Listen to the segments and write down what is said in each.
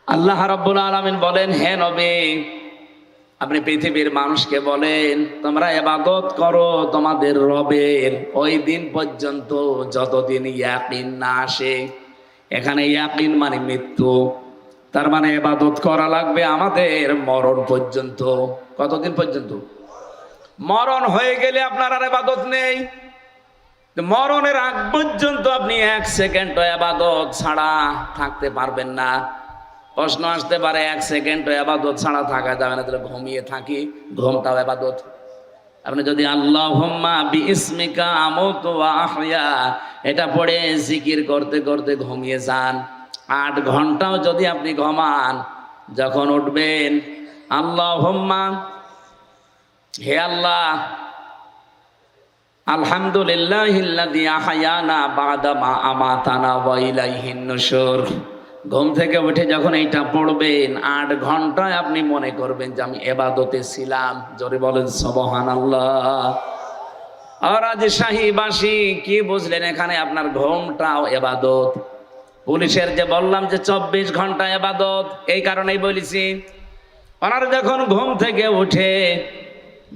আল্লাহ রাব্বুল আলামিন বলেন, হে নবী, আপনি পৃথিবীর মানুষকে বলেন তোমরা ইবাদত করো তোমাদের রবের ওই দিন পর্যন্ত যতদিন ইয়াকিন না আসে। এখানে ইয়াকিন মানে মৃত্যু, তার মানে ইবাদত করা লাগবে আমাদের মরণ পর্যন্ত। কতদিন পর্যন্ত? মরণ হয়ে গেলে আপনার আর ইবাদত নেই। মরণের আগ পর্যন্ত আপনি এক সেকেন্ড ইবাদত ছাড়া থাকতে পারবেন না। প্রশ্ন আসতে পারে, এক সেকেন্ড ইবাদত ছাড়া থাকা যাবে না, তাহলে ঘুমিয়ে থাকি, ঘুমটাও ইবাদত। আপনি যদি আল্লাহুম্মা বিইসমিকা আমুতু ওয়া আহইয়া এটা পড়ে জিকির করতে করতে ঘুমিয়ে যান, 8 ঘন্টাও যদি আপনি ঘুমান, যখন উঠবেন আল্লাহুম্মা, হে আল্লাহ, আলহামদুলিল্লাহিল্লাযী আহয়ানা বা'দা মা আমাতানা ওয়া ইলাইহিন নুশুর। ঘুম থেকে উঠে যখন এইটা পড়বেন, 8 ঘন্টায় আপনি মনে করবেন যে আমি ইবাদতে ছিলাম। জোরে বলেন সুবহানাল্লাহ। আর আজ শাহীবাসী কি বুঝলেন? এখানে আপনার ঘুমটাও ইবাদত। পুলিশের যে বললাম যে 24 ঘন্টা ইবাদত, এই কারণেই বলেছি, ওনারা যখন ঘুম থেকে উঠে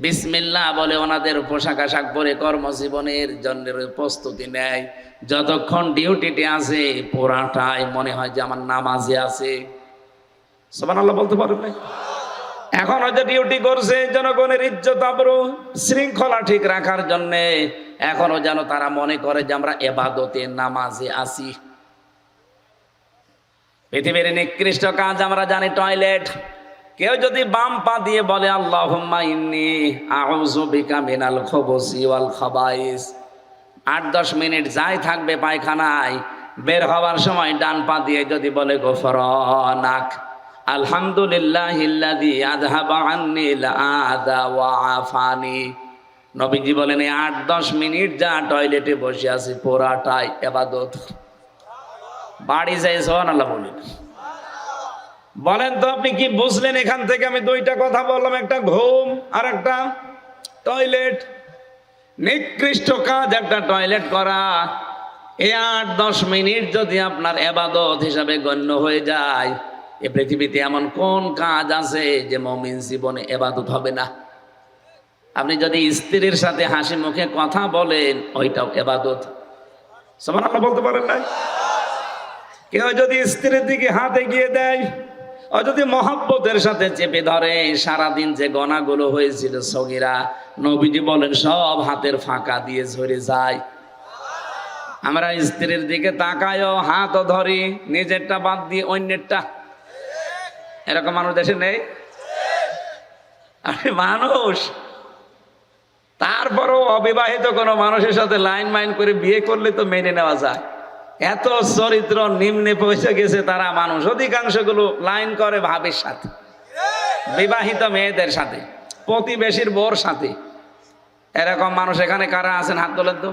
বিসমিল্লাহ বলে ওনাদের পোশাক আশাক পরে কর্মজীবনের জন্য প্রস্তুতি নেয়, যতক্ষণ ডিউটিতে আছে পুরাটাই মনে হয় যে আমার নামাজে আছে। সুবহানাল্লাহ বলতে পারবেন না? এখন হয়তো ডিউটি করছে জনগণের ইজ্জত আবরু শৃঙ্খলা ঠিক রাখার জন্য, এখনো যেন তারা মনে করে যে আমরা ইবাদতে নামাজে আছি। পৃথিবীর নিকৃষ্ট কাজ আমরা জানি টয়লেট। কেউ যদি বাম পা দিয়ে বলে আল্লাহুম্মা ইন্নী আউযু বিকা মিনাল খুবুসি ওয়াল খাবাইস, 8-10 মিনিট যাই থাকবে পায়খানায়, বের হওয়ার সময় ডান পা দিয়ে যদি বলে গফরানাক আলহামদুলিল্লাহিল্লাযী আযহাবা আন্নিল আযা ওয়া আফানি, নবীজি বলেন এই 8-10 মিনিট যা টয়লেটে বসে আছি পুরাটাই ইবাদত। বাড়ি যাই সুবহানাল্লাহ বলেন। বলেন তো আপনি কি বুঝলেন এখান থেকে? আমি 2টা কথা বললাম, একটা ঘুম আর একটা টয়লেট। নিকৃষ্ট কাজ একটা টয়লেট করা। এই 8-10 মিনিট যদি আপনার ইবাদত হিসাবে গণ্য হয়ে যায়, এই পৃথিবীতে এমন কোন কাজ আছে যে মুমিন জীবনে ইবাদত হবে না? আপনি যদি স্ত্রীর সাথে হাসি মুখে কথা বলেন, ওইটাও ইবাদত। সুবহানাল্লাহ বলতে পারেন না? কেউ যদি স্ত্রীর দিকে হাত এগিয়ে দেয়, ও যদি মহব্বতের সাথে চেপে ধরে, সারাদিন যে গনাগুলো হয়েছিল সগীরা, নবীজি বলেন সব হাতের ফাঁকা দিয়ে ঝরে যায়। আমরা স্ত্রীর দিকে তাকায়ও, হাতও ধরি, নিজেরটা বাদ দিয়ে অন্যেরটা। এরকম মানুষ দেশে নেই? আরে মানুষ, তারপরও অবিবাহিত কোনো মানুষের সাথে লাইন মাইন করে বিয়ে করলে তো মেনে নেওয়া যায়। এত চরিত্র নিম্নে পৌঁছে গেছে তারা মানুষ, অধিকাংশগুলো লাইন করে ভাবির সাথে, বিবাহিত মেয়েদের সাথে, প্রতিবেশীর বউর সাথে। এরকম মানুষ এখানে কারা আছেন? হাত তোলেন তো।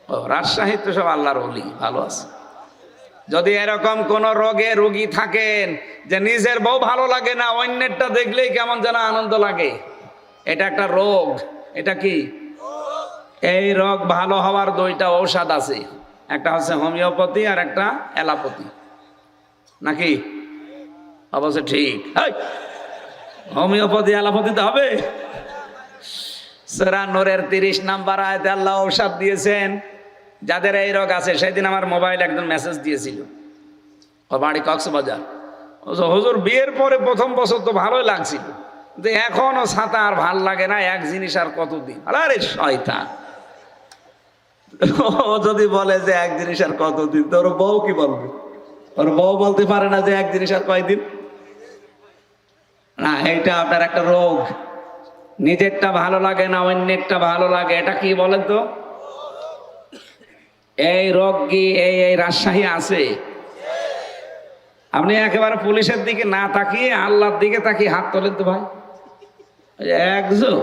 ও রাজশাহীর তো সব আল্লাহর ওলি, ভালো আছে। যদি এরকম কোন রোগে রোগী থাকেন যে নিজের বউ ভালো লাগে না, অন্যেরটা দেখলেই কেমন যেন আনন্দ লাগে, এটা একটা রোগ। এটা কি? এই রোগ ভালো হওয়ার 2টা ঔষধ আছে, একটা হচ্ছে হোমিওপ্যাথি আর একটা অ্যালোপ্যাথি, নাকি? অবশ্য ঠিক। হোমিওপ্যাথি অ্যালোপ্যাথি তো হবে। সূরা নূরের 30 নম্বর আয়াতে আল্লাহ ঔষধ দিয়েছেন যাদের এই রোগ আছে। সেদিন আমার মোবাইল একজন মেসেজ দিয়েছিল, ও বাড়ি কক্সবাজার। হুজুর বিয়ের পরে প্রথম বছর তো ভালোই লাগছিল, কিন্তু এখনো ছাতা আর ভাল লাগে না, এক জিনিস আর কতদিন। আরে শয়তান, ও যদি বলে যে এক জিনিস আর কতদিন, তোর বউ কি বলবে? ওর বউ বলতে পারে না যে এক জিনিস আর কয়দিন। না, এইটা আপনার একটা রোগ। নিজেরটা ভালো লাগে না, অন্যেরটা ভালো লাগে। এটা কি বলেন তো? এই রোগ কি এই রাজশাহী আছে? আপনি একেবারে পুলিশের দিকে না তাকিয়ে আল্লাহর দিকে তাকিয়ে হাত তোলেন তো ভাই। একজন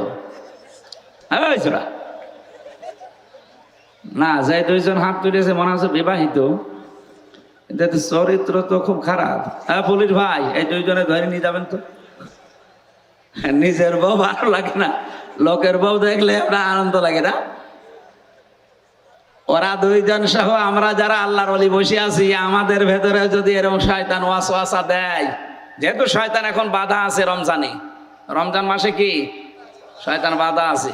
না, যে 2জন হাত তুলেছে মনে হচ্ছে বিবাহিত, কিন্তু চরিত্র তো খুব খারাপ। হ্যাঁ পুলিশ ভাই, এই 2জনে ধরে নিয়ে যাবেন তো। নিজের বউ ভালো লাগে না, লোকের বউ দেখলে আপনার আনন্দ লাগে না? ওরা দুইজন সহ আমরা যারা আল্লাহর ওলি বসে আছি, আমাদের ভেতরে যদি এরকম শয়তান ওয়াসওয়াসা দেয়, যেহেতু শয়তান এখন বাধা আছে রমজানে, রমজান মাসে কি শয়তান বাধা আছে,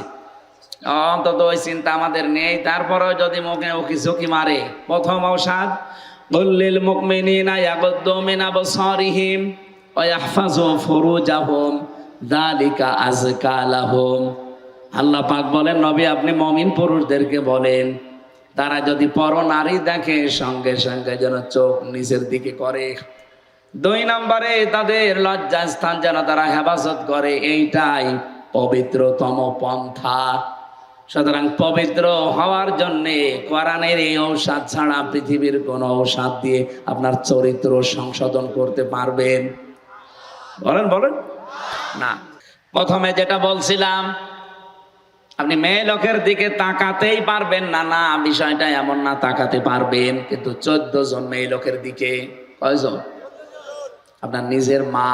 অন্তত ওই চিন্তা আমাদের নেই। তারপরেও যদি মুখে উকি ঝুঁকি মারে, প্রথম ঔষধ কুল্লিল মুমিনিনা ইয়াগুদ্দু মিন আবসারিহিম ওয়া ইয়াহফাযু ফুরুজাহুম যালিকা আযকা লাহুম। আল্লাহ পাক বলেন, নবী আপনি মুমিন পুরুষদেরকে বলেন তারা যদি পর নারী দেখে সঙ্গে সঙ্গে যেন চোখ নিচের দিকে করে। 2 নম্বরে তাদের লজ্জাস্থান যেন তারা হেফাজত করে, এইটাই পবিত্রতম পন্থা। সুতরাং পবিত্র হওয়ার জন্যে কোরআনের এই ঔষধ ছাড়া পৃথিবীর কোন ঔষধ দিয়ে আপনার চরিত্র সংশোধন করতে পারবেন? বলেন বলেন না। প্রথমে যেটা বলছিলাম, আপনি মেয়ে লোকের দিকে তাকাতেই পারবেন না, না বিষয়টা এমন না, তাকাতে পারবেন, কিন্তু 14 জন মেয়ে লোকের দিকে। কয়জন? আপনার নিজের মা,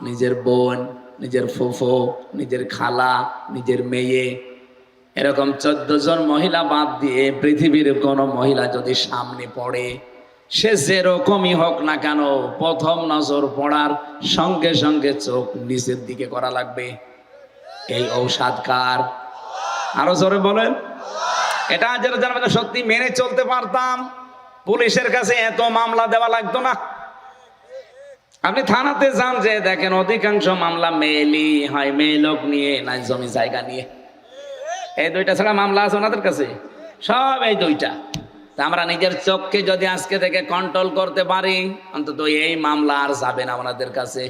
নিজের বোন, নিজের ফুফু, নিজের খালা, নিজের মেয়ে, এরকম 14 জন মহিলা বাদ দিয়ে পৃথিবীর কোন মহিলা যদি সামনে পড়ে, সে যেরকমই হোক না কেন, প্রথম নজর পড়ার সঙ্গে সঙ্গে চোখ নিচের দিকে করা লাগবে। এই ঔষধ কার? আরো জোরে বলেন। এটা যারা যারা সত্যি মেনে চলতে পারতাম, পুলিশের কাছে এত মামলা দেওয়া লাগতো না। আপনি থানাতে যান, যে দেখেন অধিকাংশ মামলা মেয়েলি হয়, মেয়ে লোক নিয়ে, না জমি জায়গা নিয়ে। এই 2টা ছাড়া মামলা আছে ওনাদের কাছে, সব এই 2টা। আমরা নিজের চোখকে যদি আজকে থেকে কন্ট্রোল করতে পারি, অন্তত এই মামলা আর যাবে না ওনাদের কাছে।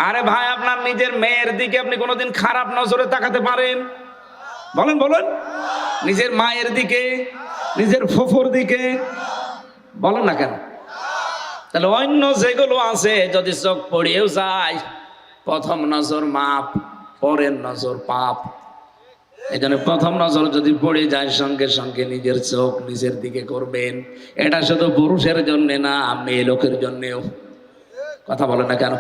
আরে ভাই, আপনার নিজের মেয়ের দিকে আপনি কোনোদিন খারাপ নজরে তাকাতে পারেন? বলেন বলেন। নিজের মায়ের দিকে, নিজের ফুফুর দিকে, বলেন না কেন? তাহলে অন্য যেগুলো আছে যদি চোখ পড়িয়েও যায়, প্রথম নজর মাপ, পরের নজর পাপ। এই জন্য প্রথম নজর যদি পড়ে যায়, সঙ্গে সঙ্গে নিজের চোখ নিজের দিকে করবেন। এটা শুধু পুরুষের জন্য না, মেয়ে লোকের জন্যেও। কথা বলেন না কেন?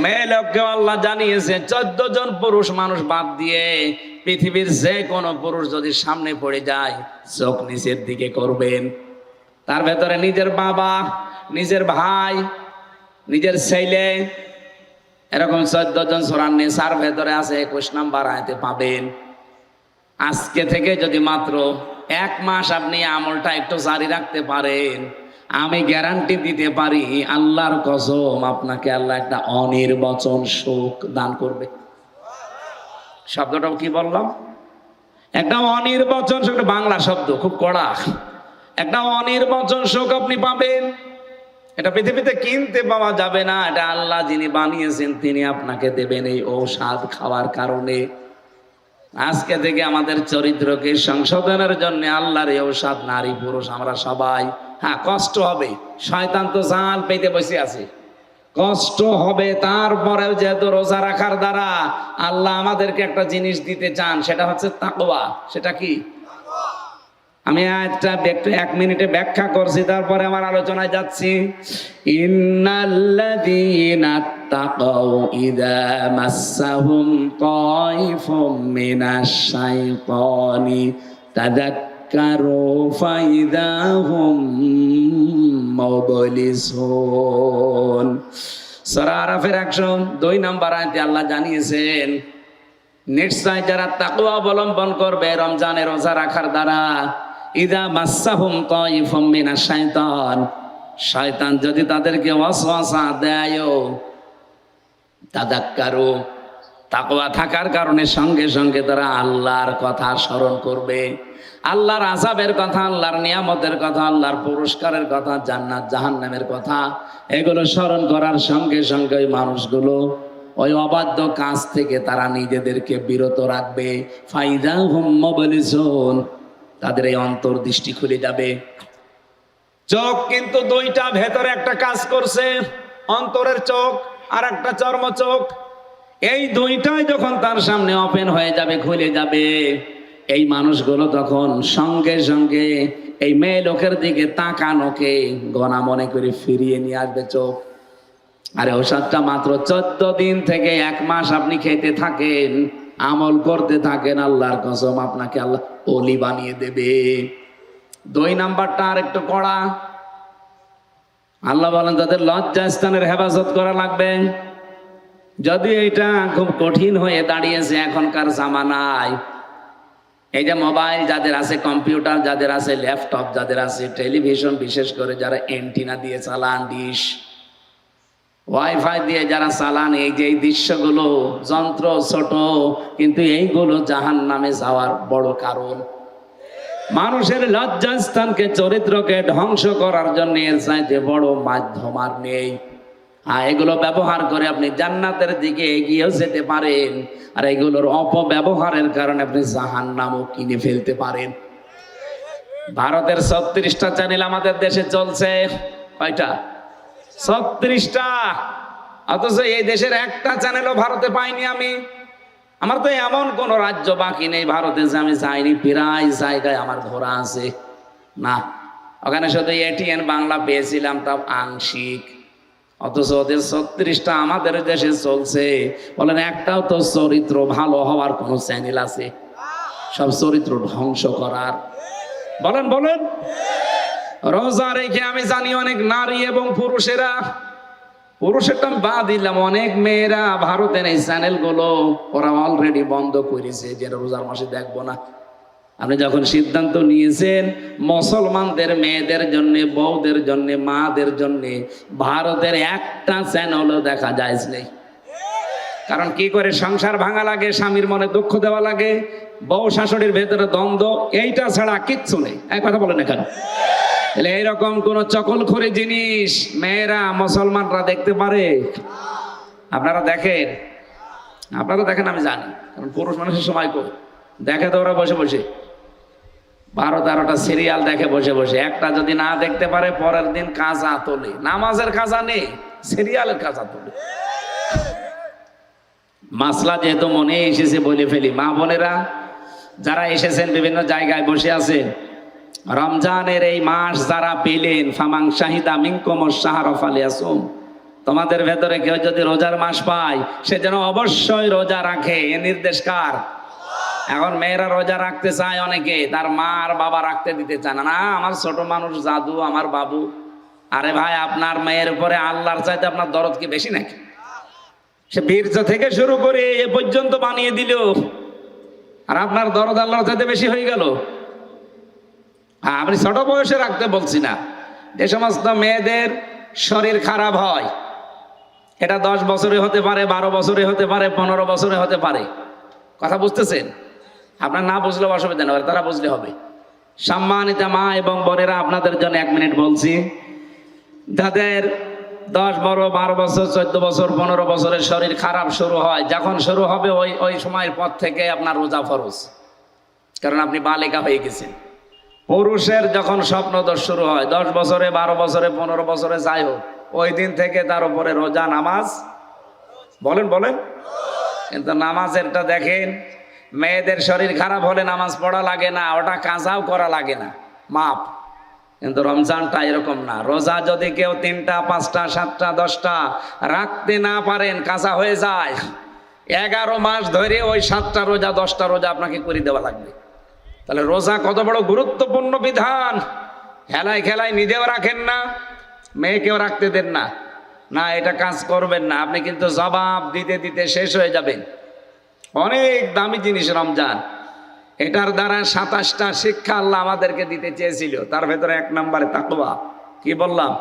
মেয়ে লোককে আল্লাহ জানিয়েছে 14 জন পুরুষ মানুষ বাদ দিয়ে পৃথিবীর যে কোনো পুরুষ যদি সামনে পড়ে যায়, চোখ নিচের দিকে করবেন। তার ভেতরে নিজের বাবা, নিজের ভাই, নিজের ছেলে, এরকম 14 জন সূরা নিসার ভেতরে আছে, 21 নম্বর আয়াতে পাবেন। আজকে থেকে যদি মাত্র 1 মাস আপনি আমলটা একটু জারি রাখতে পারেন, আমি গ্যারান্টি দিতে পারি, আল্লাহর কসম, আপনাকে আল্লাহ একটা অনির্বচন সুখ দান করবে। শব্দটাও কি বললাম? একটা অনির্বচন সুখ, বাংলা শব্দ, খুব কড়া। একটা অনির্বচন সুখ আপনি পাবেন। এটা পৃথিবীতে কিনতে পাওয়া যাবে না, এটা আল্লাহ যিনি বানিয়েছেন তিনি আপনাকে দেবেন এই ঔষধ খাওয়ার কারণে। আজকে থেকে আমাদের চরিত্রকে সংশোধনের জন্য আল্লাহর এই ঔষধ, নারী পুরুষ আমরা সবাই। হ্যাঁ, কষ্ট হবে, শয়তান তো জাল পেতে বসে আছে, কষ্ট হবে। তারপরেও যেহেতু রোজা রাখার দ্বারা আল্লাহ আমাদেরকে একটা জিনিস দিতে চান, সেটা হচ্ছে তাকওয়া। সেটা কি? আমি একটা 1 মিনিটে ব্যাখ্যা করছি, তারপরে আমার আলোচনায় যাচ্ছি। ইন্নাল্লাযীনা তাকাউ ইযা মাসসাহুম তাইফুম মিনাশ শাইতানি তাযাক্কারু ফাইযা হুম মুবলিসুন। সূরা আরাফের 102 নম্বর আয়াতে আল্লাহ জানিয়েছেন, নিশ্চয় যারা তাকওয়া অবলম্বন করবে রমজানের রোজা রাখার দ্বারা, ইযা মাসসাহুম তাইফুম মিনাশ শাইতান, শয়তান যদি তাদেরকে ওয়াসওয়াসা দেয়, তাযাক্কারু, তাকওয়া থাকার কারণে সঙ্গে সঙ্গে তারা আল্লাহর কথা স্মরণ করবে, আল্লাহর আযাবের কথা, আল্লাহর নিয়ামতের কথা, আল্লাহর পুরস্কারের কথা, জান্নাত জাহান্নামের কথা, এগুলো স্মরণ করার সঙ্গে সঙ্গে ওই মানুষগুলো ওই অবাধ্য কাজ থেকে তারা নিজেদেরকে বিরত রাখবে। ফাইযা হুম মুবলিসুন, তাদের এই অন্তর্দৃষ্টি খুলে যাবে। চোখ কিন্তু 2টা, ভেতরে একটা কাজ করছে, অন্তরের চোখ আর একটা চর্ম চোখ। এই 2টাই যখন তার সামনে ওপেন হয়ে যাবে, খুলে যাবে, এই মানুষগুলো তখন সঙ্গে সঙ্গে এই মেয়ে লোকের দিকে তাকানোকে গণা মনে করে ফিরিয়ে নিয়ে আসবে চোখ। আরে ঔষধটা মাত্র 14 দিন থেকে 1 মাস আপনি খেতে থাকেন, আমল করতে থাকেন, আল্লাহর কসম আপনাকে আল্লাহ ওলি বানিয়ে দেবে। 2 নাম্বারটা আর একটু কড়া। আল্লাহ বলেন তাদের লজ্জাস্থানের হেফাজত করা লাগবে। যদি এটা খুব কঠিন হয়ে দাঁড়িয়েছে এখনকার জামানায়, এই যে মোবাইল যাদের আছে, কম্পিউটার যাদের আছে, ল্যাপটপ যাদের আছে, টেলিভিশন বিশেষ করে যারা এন্টিনা দিয়ে চালান, ডিশ ওয়াইফাই দিয়ে যারা চালান, এই যে এই দৃশ্যগুলো যন্ত্র ছোট, কিন্তু এইগুলো জাহান্নামে যাওয়ার বড় কারণ। মানুষের লজ্জাস্থানকে, চরিত্রকে ধ্বংস করার জন্য এর চাইতে বড় মাধ্যম আর নেই। এগুলো ব্যবহার করে আপনি জান্নাতের দিকে এগিয়েও যেতে পারেন, আর এগুলোর অপব্যবহারের কারণে আপনি জাহান্নামও কিনে ফেলতে পারেন। ভারতের 36টা চ্যানেল আমাদের দেশে চলছে। কয়টা? 36টা। অথচ এই দেশের একটা চ্যানেলও ভারতে পাইনি আমি। আমার তো এমন কোন রাজ্য বাকি নেই ভারতে যে আমি যাইনি, প্রায় জায়গায় আমার ঘোরা আছে। না, ওখানে শুধু এটিএন বাংলা পেয়েছিলাম, তাও আংশিক। অথচ ওদের 36টা আমাদের দেশে চলছে। বলেন একটাও তো চরিত্র ভালো হওয়ার কোন চ্যানেল আছে? সব চরিত্র ধ্বংস করার। বলেন বলেন। রোজা রেখে আমি জানি অনেক নারী এবং পুরুষেরা, পুরুষেরটা বাদ দিলাম, অনেক মেয়েরা ভারতের এই চ্যানেলগুলো ওরা অলরেডি বন্ধ করেছে, যে রোজার মাসে দেখবো না। আপনি যখন সিদ্ধান্ত নিয়েছেন মুসলমানদের মেয়েদের জন্য, বউদের জন্য, মাদের জন্য ভারতের একটা চ্যানেলও দেখা যায় নেই। কারণ কি করে সংসার ভাঙা লাগে, স্বামীর মনে দুঃখ দেওয়া লাগে, বউ শাশুড়ির ভেতরে দ্বন্দ্ব, এইটা ছাড়া কিচ্ছু নেই। এক কথা বলেন না কেন? তাহলে এইরকম কোন চকলখড়ি জিনিস মেয়েরা, মুসলমানরা দেখতে পারে? আপনারা দেখেন? আপনারা দেখেন? আমি জানি, কারণ পুরুষ মানুষের সময় কই দেখে তো ওরা বসে বসে 12-13টা সিরিয়াল দেখে বসে বসে। একটা যদি না দেখতে পারে পরের দিন কাজা তোলে। নামাজের কাজা নেই, সিরিয়ালের কাজা তোলে। মাসলা যেহেতু মনে এসেছে বলে ফেলি, মা বোনেরা যারা এসেছেন বিভিন্ন জায়গায় বসে আছেন, রমজানের এই মাস যারা পেলেন, ফামাং শাহিদা মিনকুম আশ-শাহরা ফালিয়াসুম, তোমাদের ভেতরে কেউ যদি রোজার মাস পায় সে যেন অবশ্যই রোজা রাখে। এ নির্দেশ কার? এখন মেয়েরা রোজা রাখতে চায় অনেকে, তার মা আর বাবা রাখতে দিতে চায় না। না, আমার ছোট মানুষ জাদু, আমার বাবু। আরে ভাই, আপনার মেয়ের উপরে আল্লাহর চাইতে আপনার দরদ কি বেশি নাকি? সে বীর্য থেকে শুরু করে এ পর্যন্ত বানিয়ে দিল, আর আপনার দরদ আল্লাহর চাইতে বেশি হয়ে গেল। আপনি ছোট বয়সে রাখতে বলছি না। যে সমস্ত মেয়েদের শরীর খারাপ হয়, এটা 10 বছরে হতে পারে, 12 বছরে হতে পারে, 15 বছরে হতে পারে। কথা বুঝতেছেন? আপনার না বুঝলেও অসুবিধা নেই, তারা বুঝলে হবে। সম্মানিত মা এবং বোনেরা, আপনাদের জন্য 1 মিনিট বলছি। যাদের 10, 12 বছর, 14 বছর, 15 বছরের শরীর খারাপ শুরু হয়, যখন শুরু হবে ওই সময়ের পর থেকে আপনার রোজা ফরজ, কারণ আপনি বালিকা হয়ে গেছেন। পুরুষের যখন স্বপ্নদোষ শুরু হয় 10 বছরে, 12 বছরে, 15 বছরে, যাই হোক, ওই দিন থেকে তার উপরে রোজা, নামাজ। বলেন বলেন। কিন্তু নামাজেরটা দেখেন, মেয়েদের শরীর খারাপ হলে নামাজ পড়া লাগে না, ওটা কাজাও করা লাগে না, মাপ। কিন্তু রমজানটা এরকম না। রোজা যদি কেউ 3টা, 5টা, 7টা, 10টা রাখতে না পারেন, কাজা হয়ে যায়। 11 মাস ধরে ওই 7টা রোজা, 10টা রোজা আপনাকে করে দেওয়া লাগবে। তাহলে রোজা কত বড় গুরুত্বপূর্ণ বিধান। খেলায় খেলায় নিজেও রাখেন না, মেয়েকেও রাখতে দেন না। না, এটা কাজ করবেন না, আপনি কিন্তু জবাব দিতে দিতে শেষ হয়ে যাবেন। অনেক দামি জিনিস রমজান। এটার দ্বারা 27টা শিক্ষা আল্লাহ আমাদেরকে দিতে চেয়েছিল, তার ভেতরে 1 নম্বরে তাকওয়া। কি বললাম?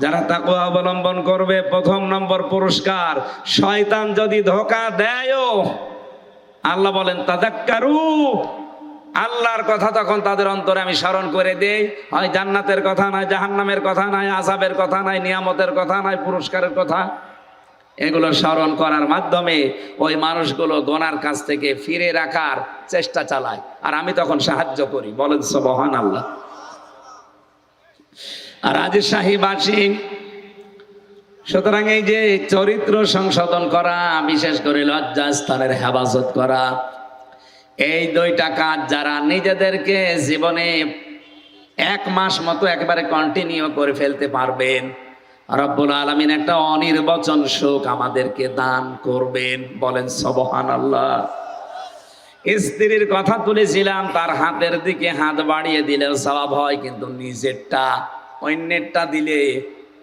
যারা তাকওয়া অবলম্বন করবে 1ম নম্বর পুরস্কার। শয়তান যদি ধোঁকা দেয়ও, আল্লাহ বলেন তাযাক্কারু, আল্লাহর কথা তখন তাদের অন্তরে আমি স্মরণ করে দেই। হয় জান্নাতের কথা নয়, জাহান্নামের কথা নয়, আযাবের কথা নয়, নিয়ামতের কথা নয়, পুরস্কারের কথা। এগুলো স্মরণ করার মাধ্যমে ওই মানুষগুলো গুনার কাছ থেকে ফিরে রাখার চেষ্টা চালায়, আর আমি তখন সাহায্য করি। বলেন সুবহানাল্লাহ। আর রাজশাহীবাসী, সুতরাং এই যে চরিত্র সংশোধন করা, বিশেষ করে লজ্জাস্থানের হেফাজত করা, এই 2টা কাজ যারা নিজেদেরকে জীবনে 1 মাস মতো একবারে কন্টিনিউ করে ফেলতে পারবেন, রব্বুল আলামিন একটা অনির্বচন সুখ আমাদেরকে দান করবেন। বলেন সুবহানাল্লাহ। স্ত্রীর কথা তুলেছিলাম, তার হাতের দিকে হাত বাড়িয়ে দিলেও সওয়াব হয়, কিন্তু নিজেরটা অন্যেরটা দিলে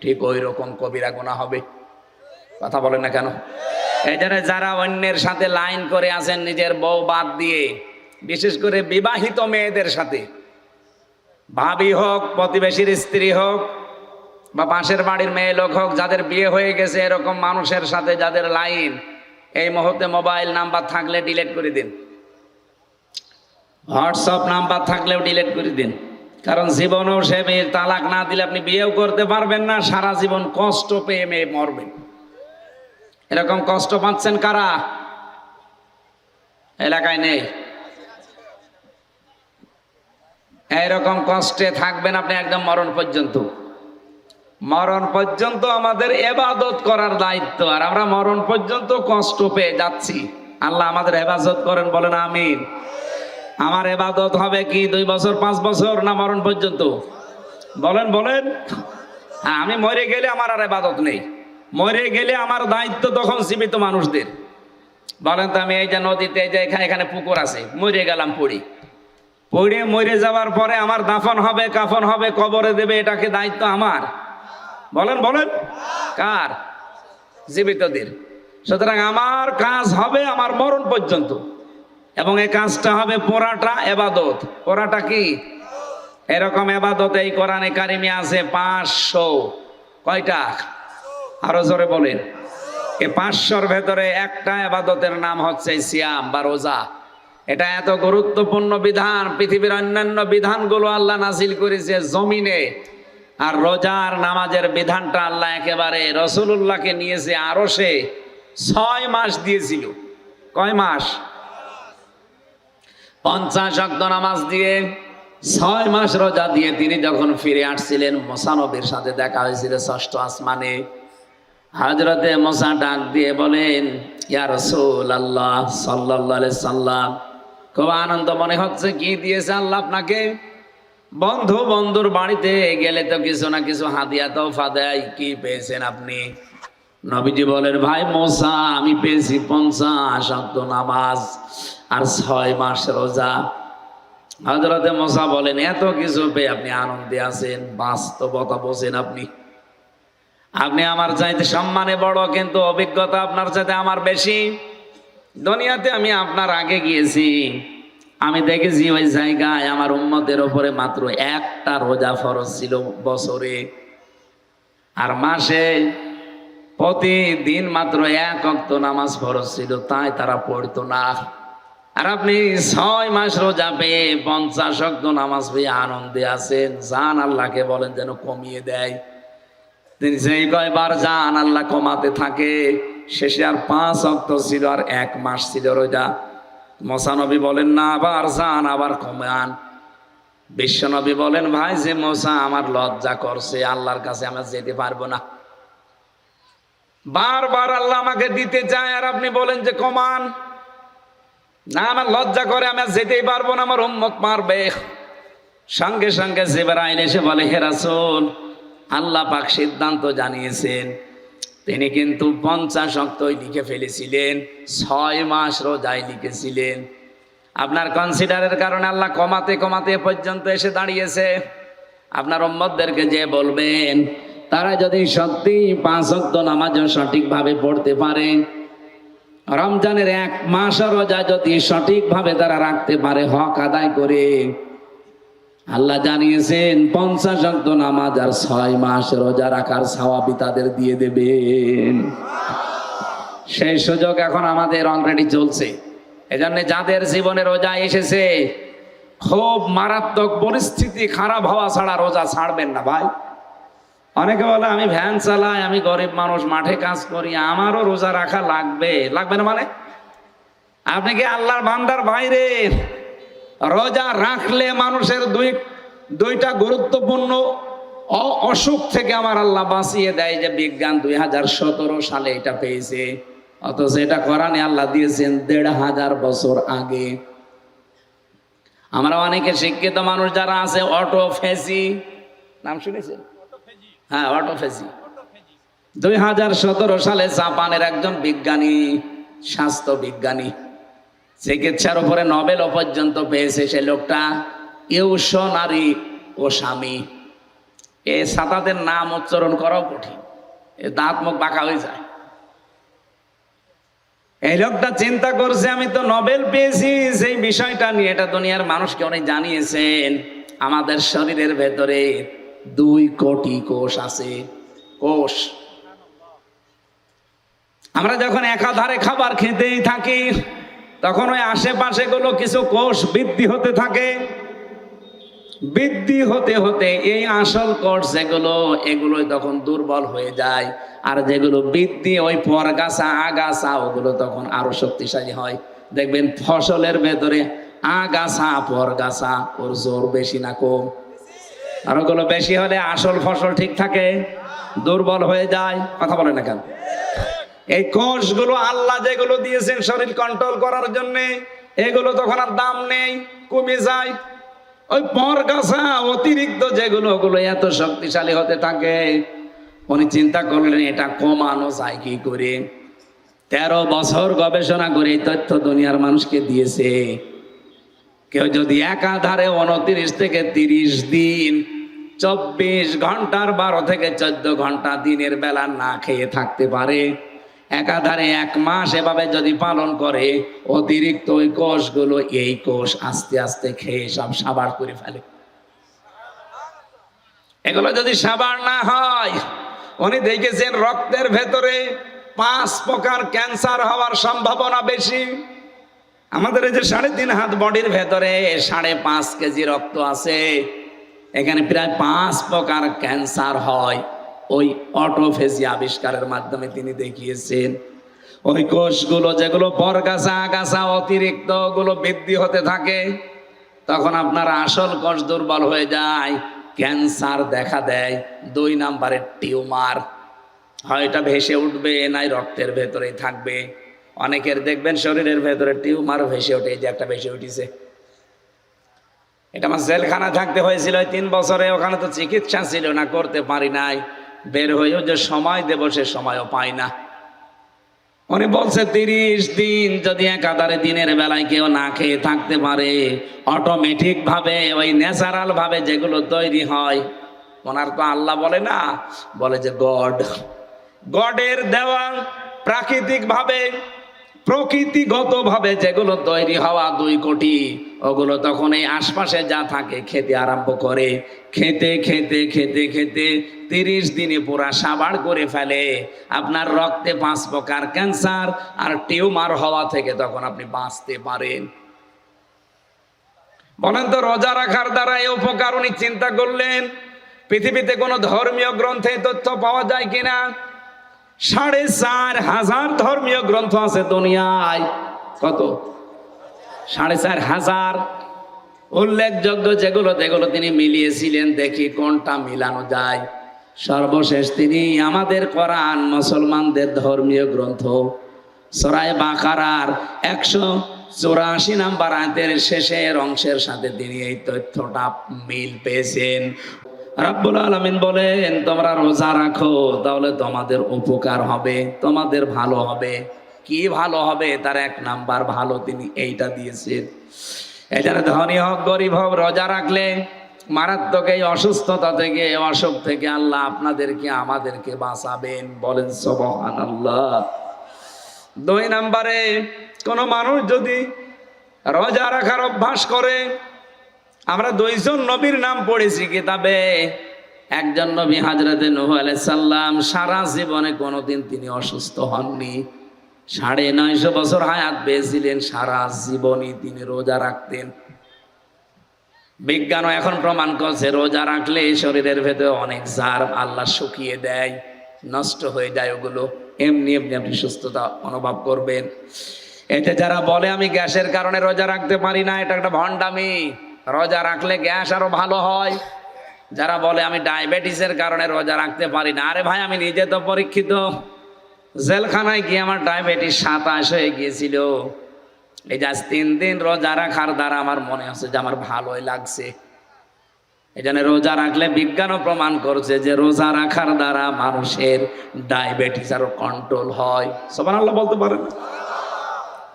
ঠিক ওই রকম কবিরা গুনাহ হবে। কথা বলেন না কেন? এই জন্য যারা অন্যের সাথে লাইন করে আছেন নিজের বউ বাদ দিয়ে, বিশেষ করে বিবাহিত মেয়েদের সাথে, ভাবি হোক, প্রতিবেশীর স্ত্রী হোক, বা পাশের বাড়ির মেয়ে লোক হোক, যাদের বিয়ে হয়ে গেছে এরকম মানুষের সাথে যাদের লাইন, এই মুহূর্তে মোবাইল নাম্বার থাকলে ডিলিট করে দিন, হোয়াটসঅ্যাপ নাম্বার থাকলেও ডিলিট করে দিন। কারণ জীবনেও সে মেয়ের তালাক না দিলে আপনি বিয়েও করতে পারবেন না, সারা জীবন কষ্ট পেয়ে মেয়ে মরবেন। এরকম কষ্ট পাচ্ছেন কারা? এলাকায় নেই? এইরকম কষ্টে থাকবেন আপনি একদম মরণ পর্যন্ত। মরণ পর্যন্ত আমাদের ইবাদত করার দায়িত্ব, আর আমরা মরণ পর্যন্ত কষ্ট পেয়ে যাচ্ছি। আল্লাহ আমাদের হেফাজত করেন, বলেন আমিন। আমার ইবাদত হবে কি 2 বছর 5 বছর, না মরণ পর্যন্ত? বলেন বলেন। হ্যাঁ, আমি মরে গেলে আমার আর ইবাদত নেই, মরে গেলে আমার দায়িত্ব তখন জীবিত মানুষদের। বলেন তো, আমি এই যে নদীতে, যে এখানে পুকুর আছে, মরে গেলাম, পড়ে মরে যাওয়ার পরে আমার দাফন হবে, কাফন হবে, কবরে দেবে, এটা কি দায়িত্ব আমার? বলেন বলেন। কার? জীবিতদের। সুতরাং আমার কাজ হবে আমার মরণ পর্যন্ত, এবং এই কাজটা হবে পুরাটা ইবাদত। পুরাটা কি? এরকম ইবাদত এই কোরআনে কারিমে আছে 500। কয়টা? আরো জোরে বলেন। এই 500-র ভেতরে একটা ইবাদতের নাম হচ্ছে সিয়াম বা রোজা। এটা এত গুরুত্বপূর্ণ বিধান, পৃথিবীর অন্যান্য বিধানগুলো আল্লাহ নাজিল করেছে জমিনে, আর রোজার নামাজের বিধানটা আল্লাহ একেবারে রাসূলুল্লাহকে নিয়েছে আরশে। 6 মাস দিয়েছিল। কয় মাস? 50 ওয়াক্ত নামাজ দিয়ে, 6 মাস রোজা দিয়ে তিনি যখন ফিরে আসছিলেন, মুসা নবীর সাথে দেখা হয়েছিল 6ষ্ঠ আসমানে। হযরতে মুসা ডাক দিয়ে বলেন, ইয়া রাসূলুল্লাহ সাল্লাল্লাহু আলাইহি সাল্লাম, খুব আনন্দ মনে হচ্ছে, কি দিয়েছে আল্লাহ আপনাকে? বন্ধুর বাড়িতে গেলে তো কিছু না কিছু হাদিয়া তোফা দেয়, কি পেয়েছেন আপনি? নবীজি বলেন, ভাই মুসা, আমি পেয়েছি 50 ওয়াক্ত নামাজ আর 6 মাস রোজা। হযরতে মুসা বলেন, এত কিছু পেয়ে আপনি আনন্দে আছেন, বাস্তবতা বোঝেন আপনি। আপনি আমার চাইতে সম্মানে বড়, কিন্তু অভিজ্ঞতা আপনার চাইতে আমার বেশি। দুনিয়াতে আমি আপনার আগে গিয়েছি, আমি দেখেছি ওই জায়গায় আমার উম্মতের উপরে মাত্র একটা রোজা ফরজ ছিল বছরে, আর মাসে প্রতিদিন মাত্র 1 ওয়াক্ত নামাজ ফরজ ছিল, তাই তারা পড়তো না। আর আপনি 6 মাস রোজা পেয়ে 50 ওয়াক্ত নামাজ পেয়ে আনন্দে আছেন। জান আল্লাহকে বলেন যেন কমিয়ে দেয়। তিনি যেই কয়বার জান আল্লাহ কমাতে থাকে, শেষে আর 5 ওয়াক্ত ছিল, আর 1 মাস ছিল রোজা। মুসা নবী বলেন, না, আবার জান, আবার কমান। বিশ্ব নবী বলেন, ভাই যে মুসা আমার লজ্জা করছে, আল্লাহর কাছে আমি যেতে পারবো না। বারবার আল্লাহ আমাকে দিতে চায়, আর আপনি বলেন যে কমান। না, আমার লজ্জা করে, আমি যেতেই পারবো না, আমার উম্মত মারবে। সঙ্গে সঙ্গে জিবরাইল এসে বলে, হে রাসূল, আল্লাহ পাক সিদ্ধান্ত জানিয়েছেন। তিনি কিন্তু 50 ওয়াক্তই লিখে ফেলেছিলেন, 6 মাস রোজায় লিখেছিলেন। আপনার কনসিডারের কারণে আল্লাহ কমাতে কমাতে পর্যন্ত এসে দাঁড়িয়েছে। আপনার উম্মতদেরকে যে বলবেন, তারা যদি সত্যি 5 ওয়াক্ত নামাজও সঠিকভাবে পড়তে পারে, রমজানের 1 মাস রোজা যদি সঠিকভাবে তারা রাখতে পারে, হক আদায় করে, আল্লাহ জানিয়েছেন 50 ওয়াক্ত নামাজ আর 6 মাস রোজা রাখার সওয়াবই তাদের দিয়ে দেবেন। সেই সুযোগ এখন আমাদের অলরেডি চলছে। এজন্য যাদের জীবনে রোজা এসেছে, খুব মারাত্মক পরিস্থিতি খারাপ হওয়া ছাড়া রোজা ছাড়বেন না ভাই। অনেকে বলে, আমি ভ্যান চালাই, আমি গরিব মানুষ, মাঠে কাজ করি, আমারও রোজা রাখা লাগবে। লাগবে না মানে? আপনি কি আল্লাহর বান্দার বাইরে? রোজা রাখলে মানুষের দুইটা গুরুত্বপূর্ণ অসুখ থেকে আমার আল্লাহ বাঁচিয়ে দেয়, যে বিজ্ঞান 2017 সালে এটা পেয়েছে, অথচ এটা কোরআনে আল্লাহ দিয়েছেন 1500 বছর আগে। আমরা অনেকে শিক্ষিত মানুষ যারা আছে, অটোফেজি নাম শুনেছেন? হ্যাঁ, অটোফেজি 2017 সালে জাপানের একজন বিজ্ঞানী, স্বাস্থ্য বিজ্ঞানী, চিকিৎসার উপরে নোবেলও পর্যন্ত পেয়েছে সে লোকটা, ইউশনারি ও স্বামী। এ সাতাদের নাম উচ্চারণ করাও কঠিন, এ দাঁত মুখ বাঁকা হয়ে যায়। এই লোকটা চিন্তা করছে আমি তো নোবেল পেয়েছি সেই বিষয়টা নিয়ে, এটা দুনিয়ার মানুষকে অনেক জানিয়েছেন। আমাদের শরীরের ভেতরে 2 কোটি কোষ আছে। কোষ, আমরা যখন একাধারে খাবার খেতেই থাকি তখন ওই আশেপাশে গুলো কিছু কোষ বৃদ্ধি হতে থাকে। বৃদ্ধি হতে হতে এই আসল কোষ যেগুলো, এগুলোই তখন দুর্বল হয়ে যায়। আর যেগুলো বৃদ্ধি ওই পরগাছা আগাছা, ওগুলো তখন আরো শক্তিশালী হয়। দেখবেন ফসলের ভেতরে আগাছা পরগাছা ওর জোর বেশি না কম? আর ওগুলো বেশি হলে আসল ফসল ঠিক থাকে, দুর্বল হয়ে যায়। কথা বলে না কেন? এই কোষগুলো আল্লাহ যেগুলো দিয়েছেন শরীর কন্ট্রোল করার জন্য, এগুলো তখন আর দাম নেই, কমে যায়। ওই পরগাছা অতিরিক্ত যেগুলো, ওগুলো এত শক্তিশালী হতে থাকে। উনি চিন্তা করলেন এটা কমানো যায় কি করে। 13 বছর গবেষণা করে এই তথ্য দুনিয়ার মানুষকে দিয়েছে। কেউ যদি একাধারে 29 থেকে 30 দিন 24 ঘন্টার 12 থেকে 14 ঘন্টা দিনের বেলা না খেয়ে থাকতে পারে, একাধারে 1 মাস এভাবে যদি পালন করে, অতিরিক্ত ওই কোষগুলো, এই কোষ আস্তে আস্তে খেয়ে সব সাবার করে ফেলে। এগুলো যদি সাবার না হয়, উনি দেখেছেন রক্তের ভেতরে 5 প্রকার ক্যান্সার হওয়ার সম্ভাবনা বেশি। আমাদের এই যে 3.5 হাত বডির ভেতরে 5.5 কেজি রক্ত আছে, এখানে প্রায় 5 প্রকার ক্যান্সার হয়। ওই অটোফেজি আবিষ্কারের মাধ্যমে তিনি দেখিয়েছেন। ওই কোষগুলো যেগুলো পরগাছা আগাছা অতিরিক্ত গুলো বৃদ্ধি হতে থাকে, তখন আপনার আসল কোষ দুর্বল হয়ে যায়, ক্যান্সার দেখা দেয়। 2 নম্বরে টিউমার, হয় এটা ভেসে উঠবে নাই রক্তের ভেতরেই থাকবে। অনেকের দেখবেন শরীরের ভেতরে টিউমার ভেসে ওঠে, এই যে একটা ভেসে উঠেছে। এটা আমার জেলখানা থাকতে হয়েছিল 3 বছরে, ওখানে তো চিকিৎসা ছিল না, করতে পারি নাই। বের হয়েও যে সময় দেব সে সময়ও পাই না। উনি বলছে 30 দিন যদি একাধারে দিনের বেলায় কেউ না খেয়ে থাকতে পারে, অটোমেটিক ভাবে ওই ন্যাচারাল ভাবে যেগুলো তৈরি হয়, ওনার তো আল্লাহ বলে না, বলে যে গডের দেওয়া প্রাকৃতিক ভাবে প্রকৃতিগত ভাবে যেগুলো তৈরি হওয়া 2 কোটি, ওগুলো তখন এই আশপাশে যা থাকে খেতে আরম্ভ করে। খেতে খেতে খেতে খেতে 30 দিনে পুরা সাবাড় করে ফেলে। আপনার রক্তে 5 প্রকার ক্যান্সার আর টিউমার হওয়া থেকে তখন আপনি বাঁচতে পারেন। বলেন তো, রোজা রাখার দ্বারা এই উপকার উনি চিন্তা করলেন। পৃথিবীতে কোনো ধর্মীয় গ্রন্থে তথ্য পাওয়া যায় কিনা? 4,500 ধর্মীয় গ্রন্থ আছে দুনিয়ায়। কত? 4,500 উল্লেখযোগ্য যেগুলো তিনি মিলিয়েছিলেন, দেখি কোনটা মিলানো যায়। সর্বশেষ তিনি আমাদের কোরআন, মুসলমানদের ধর্মীয় গ্রন্থ, সূরা বাকারার 184 নম্বর আয়াতের শেষের অংশের সাথে তিনি এই তথ্যটা মিল পেয়েছেন। রাব্বুল আলামিন বলেন, তোমরা রোজা রাখো তাহলে তোমাদের উপকার হবে, তোমাদের ভালো হবে। কি ভালো হবে? তার 1 নাম্বার ভালো তিনি এইটা দিয়েছেন। এখানে ধনী হোক গরিব হোক, রোজা রাখলে মারাত্মক এই অসুস্থতা থেকে, অসুখ থেকে আল্লাহ আপনাদেরকে আমাদেরকে বাঁচাবেন। বলেন সুবহানাল্লাহ। 2 নম্বরে, কোন মানুষ যদি রোজা রাখার অভ্যাস করে, আমরা 2 জন নবীর নাম পড়েছি কিতাবে। একজন নবী হযরতে নূহ আলাইহিস সালাম, সারা জীবনে কোনোদিন তিনি অসুস্থ হননি। 950 বছর হায়াত পেয়েছিলেন, সারা জীবনই তিনি রোজা রাখতেন। বিজ্ঞানও এখন প্রমাণ করছে রোজা রাখলে শরীরের ভেতরে অনেক জার্ম আল্লাহ শুকিয়ে দেয়, নষ্ট হয়ে যায়। ওগুলো এমনি এমনি আপনি সুস্থতা অনুভব করবেন। এতে যারা বলে আমি গ্যাসের কারণে রোজা রাখতে পারি না, এটা একটা ভণ্ডামি। রোজা রাখলে গ্যাস আরো ভালো হয়। যারা বলে আমি ডায়াবেটিসের কারণে রোজা রাখতে পারি না, আরে ভাই আমি নিজে তো পরীক্ষিত। জেলখানায় গিয়ে আমার ডায়াবেটিস 27 হয়ে গিয়েছিল। এই যে 3 দিন রোজা রাখার দ্বারা আমার মনে হচ্ছে যে আমার ভালোই লাগছে। এই জন্য রোজা রাখলে বিজ্ঞানও প্রমাণ করছে যে রোজা রাখার দ্বারা মানুষের ডায়াবেটিস আরো কন্ট্রোল হয়। সুবহানাল্লাহ বলতে পারেন?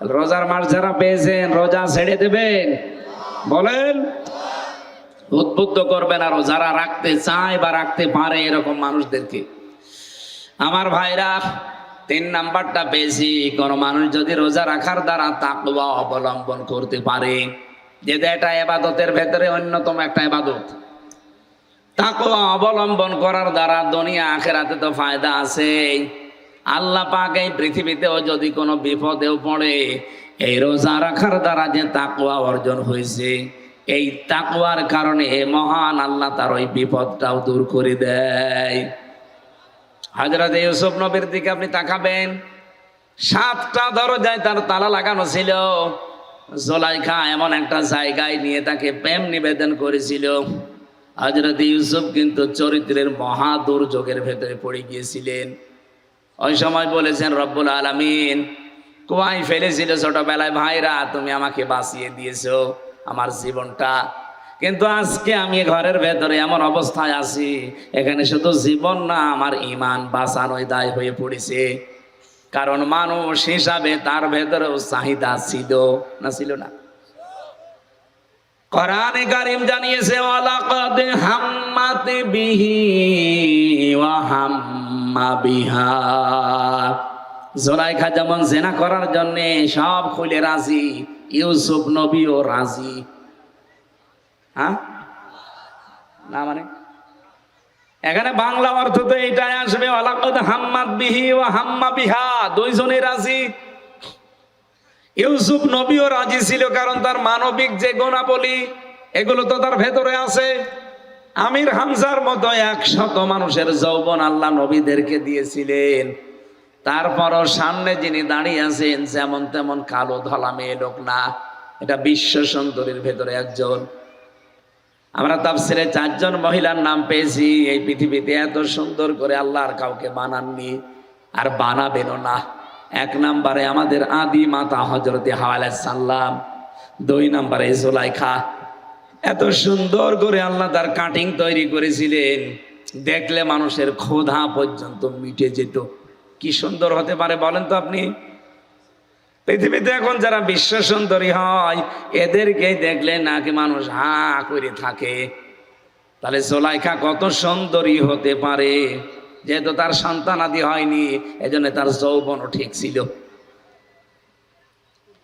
রোজার মাস যারা পেয়েছেন রোজা ছেড়ে দেবেন? বলেন। উদ্বুদ্ধ করবেন আরো যারা রাখতে চায় বা রাখতে পারে এরকম মানুষদেরকে। আমার ভাইরা, 3 নাম্বারটা পেয়েছি, কোন মানুষ যদি রোজা রাখার দ্বারা তাকওয়া অবলম্বন করতে পারে, যে এটা ইবাদতের ভেতরে অন্যতম একটা ইবাদত। তাকওয়া অবলম্বন করার দ্বারা দুনিয়া আখিরাতে তো ফায়দা আছে। আল্লাহ পাক এই পৃথিবীতেও যদি কোনো বিপদেও পড়ে, এই রোজা রাখার দ্বারা যে তাকওয়া অর্জন হয়েছে, এই তাকওয়ার কারণে মহান আল্লাহ তার ওই বিপদটাও দূর করে দেয়। হযরত ইউসুফ নবীর দিকে আপনি তাকাবেন, 7টা দরজায় তার তালা লাগানো ছিল। জুলাইখা এমন একটা জায়গায় নিয়ে তাকে প্রেম নিবেদন করেছিল। হযরত ইউসুফ কিন্তু চরিত্রের মহা দুর্যোগের ভেতরে পড়ে গিয়েছিলেন। ওই সময় বলেছেন রব্বুল আলামিন কুয়ায় ফেলেছিল ছোটবেলায়, ভাইরা তুমি আমাকে বাঁচিয়ে দিয়েছো আমার জীবনটা, কিন্তু আজকে আমি ঘরের ভেতরে এমন অবস্থায় আছি, এখানে শুধু জীবন না আমার ঈমান বাঁচানোই দায় হয়ে পড়েছে। কারণ মানুষ হিসাবে তার ভেতরেও চাহিদা ছিল না, ছিল না? কোরআনে কারীম জানিয়েছে ওয়ালাকাদ হাম্মাত বিহি ওয়া হাম্মা বিহা। জুলাইখা যেমন জেনা করার জন্য সব খুলে রাজি, ইউসুফ নবীও রাজি। হ্যাঁ না, মানে এখানে বাংলা অর্থ তো এটাই আসবে, ওয়ালাকাদ হাম্মাত বিহি ওয়া হাম্মা বিহা, দুইজনে রাজি। ইউসুফ নবীও রাজি ছিল, কারণ তার মানবিক যে গুণাবলী এগুলো তো তার ভেতরে আছে। আমির হামজার মতো 100 মানুষের যৌবন আল্লাহ নবীদেরকে দিয়েছিলেন, তারপরও সামনে যিনি দাঁড়িয়ে আছেন যেমন তেমন কালো ধলা মেয়ে লোক না, এটা বিশ্ব সুন্দরীর ভেতরে একজন। আমরা তাফসিরে 4 জন মহিলার নাম পেয়েছি। এই পৃথিবীতে এত সুন্দর করে আল্লাহ আর কাউকে বানাননি, আর বানাবেনও না। 1 নম্বরে আমাদের আদি মাতা হযরতে হাওয়া আলাইহিস সালাম, 2 নম্বরে জুলাইখা। এত সুন্দর করে আল্লাহ তার কাটিং তৈরি করেছিলেন, দেখলে মানুষের ক্ষুধা পর্যন্ত মিটে যেত। কি সুন্দর হতে পারে বলেন তো আপনি? পৃথিবীতে এখন যারা বিশ্ব সুন্দরী হয়, এদেরকে দেখলে নাকি মানুষ হা করে থাকে। তাহলে জুলাইখা কত সুন্দরী হতে পারে? যেহেতু তার সন্তানাদি হয়নি, এজন্য তার যৌবনও ঠিক ছিল।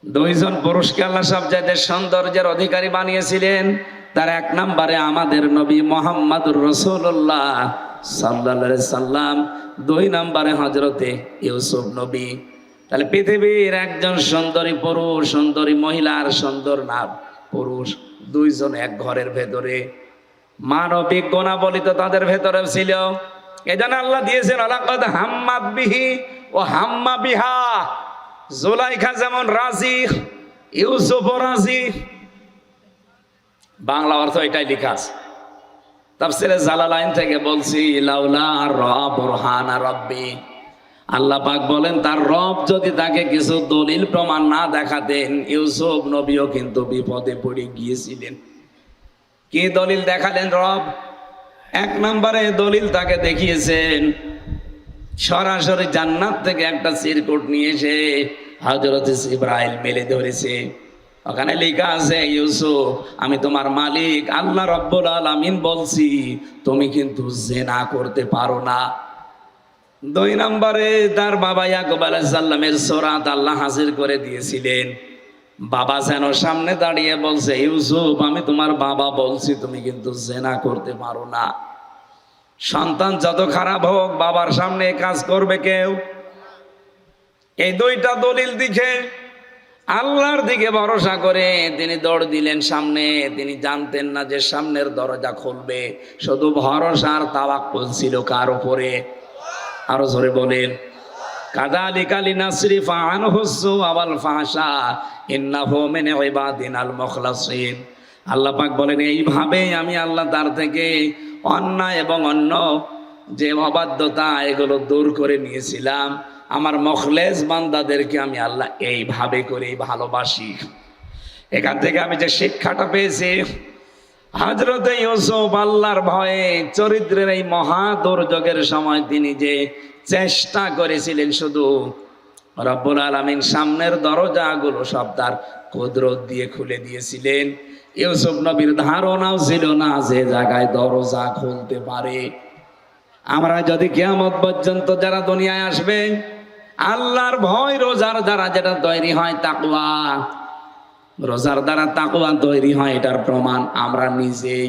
2 জন পুরুষকে আল্লাহ সবচাইতে সৌন্দর্যের অধিকারী বানিয়েছিলেন। তার 1 নম্বরে আমাদের নবী মুহাম্মদুর রাসূলুল্লাহ সাল্লাল্লাহু আলাইহি সাল্লাম, 2 নম্বরে হযরতে ইউসুফ নবী। তাহলে পৃথিবীর একজন সুন্দরী পুরুষ, সুন্দরী মহিলা আর সুন্দর নারী পুরুষ, 2 জন এক ঘরের ভেতরে। মানবিক গুণাবলী তো তাদের ভেতরে ছিল। এজন্য আল্লাহ দিয়েছেন ওয়ালাকাদ হাম্মাত বিহি ও হাম্মা বিহা। জুলাইখা যেমন রাজি, ইউসুফও রাজি। বাংলা অর্থ এটাই লেখা আছে। তাফসিরে জালালাইন থেকে বলছি, লাউলা বুরহানা রাব্বি, আল্লাহ পাক বলেন তার রব যদি তাকে কিছু দলিল প্রমাণ না দেখাতেন, ইউসুফ নবীও কিন্তু বিপদে পড়ে গিয়েছিলেন। কি দলিল দেখালেন রব? 1 নম্বরে দলিল তাকে দেখিয়েছেন, সরাসরি জান্নাত থেকে একটা চিরকুট নিয়ে এসে হযরত ইব্রাহিম মেলে ধরেছে। ওখানে লেখা আছে, ইউসুফ আমি তোমার মালিক আল্লাহ রাব্বুল আলামিন বলছি, তুমি কিন্তু জিনা করতে পারো না। 2 নম্বরে তার বাবা ইয়াকুব আলাইহিস সালামের সূরাত আল্লাহ হাজির করে দিয়েছিলেন। বাবা যেন সামনে দাঁড়িয়ে বলছে, ইউসুফ আমি তোমার বাবা বলছি, তুমি কিন্তু জিনা করতে পারো না। সন্তান যত খারাপ হোক, বাবার সামনে কাজ করবে কেউ? এই 2টা দলিল দেখে আল্লাহর দিকে ভরসা করে তিনি দৌড় দিলেন সামনে। তিনি জানতেন না যে সামনের দরজা খুলবে, শুধু ভরসা আর তাওয়াক্কুল ছিল কার উপরে? আরো জোরে বলেন। কাযালিকা লিনাসরিফা আনহু সুআ ওয়াল ফাহশা ইন্নাহু মিন ইবাদিনাল মুখলাসিন। আল্লাহ পাক বলেন এইভাবেই আমি আল্লাহ তার থেকে অন্যায় এবং অন্য যে অবাধ্যতা এগুলো দূর করে নিয়েছিলাম। আমার মুখলেস বান্দাদেরকে আমি আল্লাহ এইভাবে করেই ভালোবাসি। এখান থেকে আমি যে শিক্ষাটা পেয়েছি, হযরত ইউসুফ আল্লাহর ভয়ে চরিত্রের এই মহা দুর্যোগের সময় তিনি যে চেষ্টা করেছিলেন শুধু রব্বুল আলামিন সামনের দরজাগুলো সব তার কুদরত দিয়ে খুলে দিয়েছিলেন। ইউসুফ নবীর ধারণাও ছিল না যে জায়গায় দরজা খুলতে পারে। আমরা যদি কিয়ামত পর্যন্ত যারা দুনিয়ায় আসবে, আল্লাহর ভয় রোজার দ্বারা যেটা তৈরি হয় তাকওয়া, রোজার দ্বারা তাকওয়া তৈরি হয়, এটার প্রমাণ আমরা নিজেই।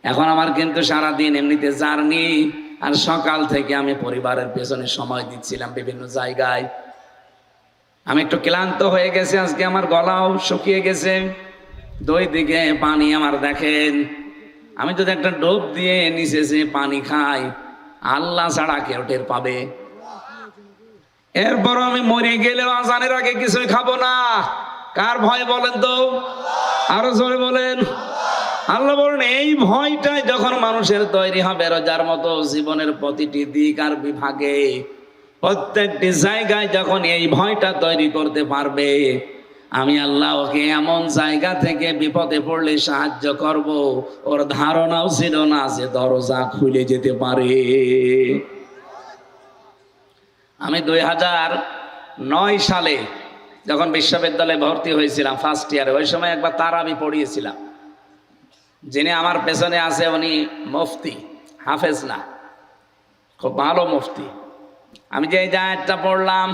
এখন আমার কিন্তু সারাদিন এমনিতে জার্নি, আর সকাল থেকে আমি পরিবারের পেছনে সময় দিচ্ছিলাম বিভিন্ন জায়গায়। আমি একটু ক্লান্ত হয়ে গেছি, আজকে আমার গলাও শুকিয়ে গেছে, দুই দিকে পানি আমার দেখেন। আমি যদি একটা ডোব দিয়ে নিচে যে পানি খাই, আল্লাহ ছাড়া কেউ টের পাবে। এরপর আমি মরে গেলেও আজানের আগে কিছুই খাবো না। কার ভয় বলেন তো? আরো জোরে বলেন। আল্লাহ বলেন এই ভয়টাই যখন মানুষের তৈরি হবে, রোজার মতো জীবনের প্রতিটি দিক আর বিভাগে প্রত্যেকটি জায়গায় যখন এই ভয়টা তৈরি করতে পারবে, আমি আল্লাহ ওকে এমন জায়গা থেকে বিপদে পড়লে সাহায্য করব, ওর ধারণাও ছিল না যে দরজা খুলে যেতে পারে। আমি 2009 সালে যখন বিশ্ববিদ্যালয়ে ভর্তি হয়েছিলাম ফার্স্ট ইয়ারে, ওই সময় একবার তারাবি পড়িয়েছিলাম। যিনি আমার পেছনে আছে উনি মুফতি, হাফেজ না, খুব ভালো মুফতি। আমি যে আয়াতটা পড়লাম,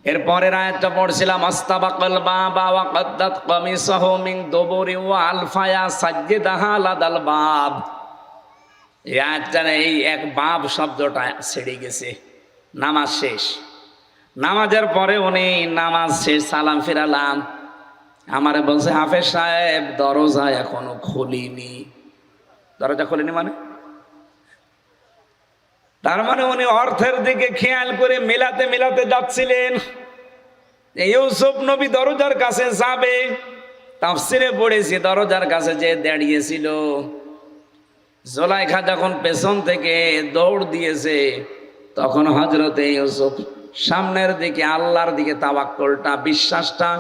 এর পরের আয়াতটা পড়ছিলাম, আস্তাবাকাল বাবা ওয়া কাদ্দাত কামিসাহু মিন দুবুরি ওয়া আলফায়া সাজ্জিদাহা লাদাল বাব। এই আয়াতটার এই এক বাব শব্দটা ছেড়ে গেছে। নামাজ শেষ, নামাজের পরে উনি নামাজ শেষ সালাম ফিরালাম, আমারে বলছে হাফেজ সাহেব দরজা এখনো খুলিনি। দরজা খুলিনি মানে? তার মানে উনি অর্থের দিকে খেয়াল করে মেলাতে মেলাতে যাচ্ছিলেন। ইউসুফ নবী দরজার কাছে যাবে, তাফসিরে পড়েছি দরজার কাছে যে দাঁড়িয়েছিল, জুলাইখা যখন পেছন থেকে দৌড় দিয়েছে, তখন হযরতে ইউসুফ সামনের দিকে আল্লাহর দিকে তাওয়াক্কুলটা, বিশ্বাসটা,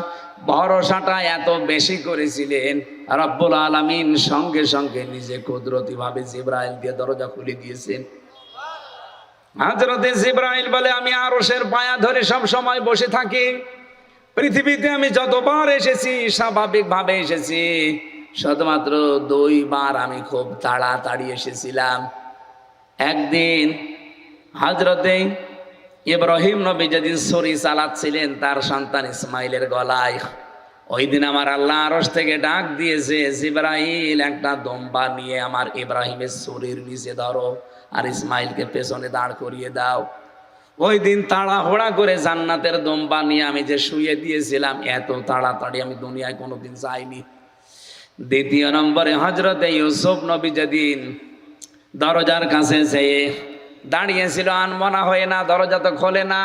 ভরসাটা এত বেশি করেছিলেন, রব্বুল আলামিন সঙ্গে সঙ্গে নিজে কুদরতি ভাবে জিবরাইল দিয়ে দরজা খুলে দিয়েছেন। হযরতে জিবরাইল বলে, আমি আরশের পায়া ধরে সব সময় বসে থাকি। পৃথিবীতে আমি যতবার এসেছি স্বাভাবিক ভাবে এসেছি, শুধুমাত্র 2 বার আমি খুব তাড়াতাড়ি এসেছিলাম। একদিন হযরতে ইব্রাহিম নবী যেদিন ছুরি চালাচ্ছিলেন তার সন্তান ইসমাইলের গলায়, ওই দিন আমার আল্লাহ আরশ থেকে ডাক দিয়েছে, জিবরাইল একটা দম্বা নিয়ে আমার ইব্রাহিমের ছুরির নিচে ধরো আর ইসমাইলকে পেছনে দাঁড় করিয়ে দাও। ওই দিন তাড়াহুড়া করে জান্নাতের দম্বা নিয়ে আমি যে শুয়ে দিয়েছিলাম, এত তাড়াতাড়ি আমি দুনিয়ায় কোনোদিন যাইনি। দ্বিতীয় নম্বরে হযরতে ইউসুফ নবী যেদিন দরজার কাছে যেয়ে দাঁড়িয়েছিল, আনমনা হয়ে না, দরজা তো খোলে না,